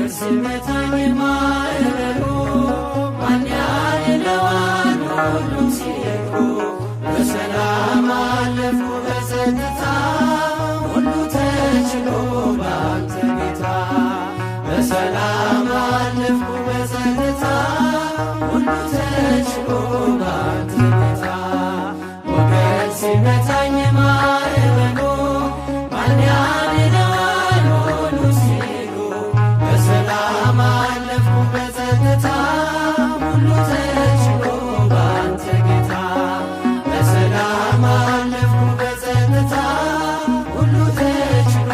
ሲመታኝ ማዕበሉ ማን ያድነዋል ሁሉም ሲርቁ በሰላም አለፍኩ በጸጥታ ሁሉ ተችሎ ባንተ ጌታ በሰላም አለፍኩ በጸጥታ ሁሉ ተችሎ ባንተ ጌታ ሞገድ ሲመታኝ ማዕበሉ ማን ያድነዋል ሁሉ ሲሉ በሰላም አለፍኩ በጸጥታ ሁሉ ተችሎ ባንተ ጌታ በሰላም አለፍኩ በጸጥታ ሁሉ ተችሎ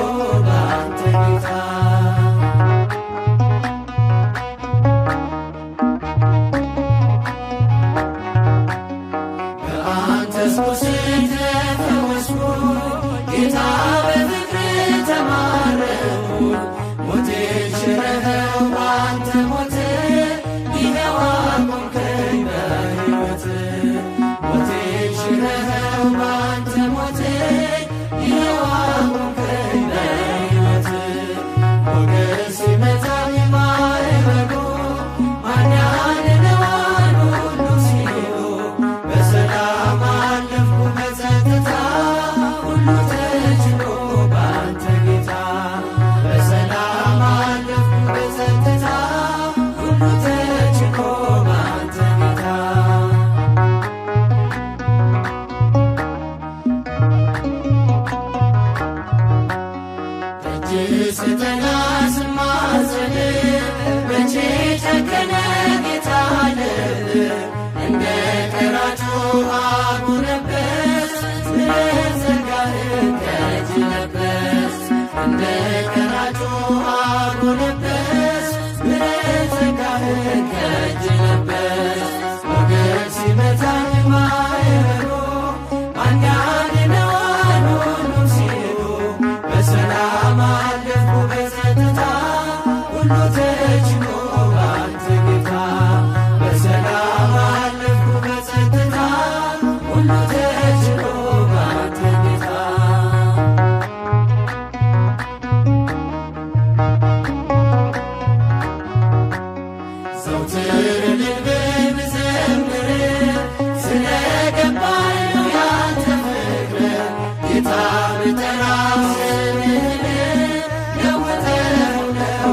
ባንተ ጌታ በአንተስ ቁስል ተፈወስኩ ጌታ በፍቅር ተማረኩ ሞቴን ሽረኸው ባንተ ሞት ይኸው አቆምከኝ በሕይወት ሞቴን ሽረኸው ባንተ ሞት ይኸው አቆምከኝ በሕይወት ሞገድ ሲመታኝ ማዕበሉ ማን ያድነዋል ሁሉ ሲሉ በሰላም አለፍኩ በጸጥታ ሁሉ ተችሎ ባንተ ጌታ በሰላም አለፍኩ በጸጥታ ሁሉ ተችሎ ባንተ ጌታ እጅ ስጠና ስማጸን መቼ ጨከነ ጌታ ልብ እንደ ቀራጩ አጎነበስ ምሕረት ጸጋህን ከእጅ ለበስ እንደ ቀራጩ አጎነበስ ምሕረት ጸጋህን ከእጅ ለበስ ሞገድ ሲመታኝ ማዕበሉ ማን ያድነዋል ሁሉም ሲሉ በሰላም አለፍኩ በጸጥታ ሁሉ ተችሎ ባንተ ጌታ በሰላም አለፍኩ በጸጥታ ሁሉ ተችሎ ባንተ ጌታ ዘውትር ልቤ ብዘምር ስለገባኝ ነው ያንተ ፍቅር ጌታ ብጠራ ስምህን ለውጠው ነው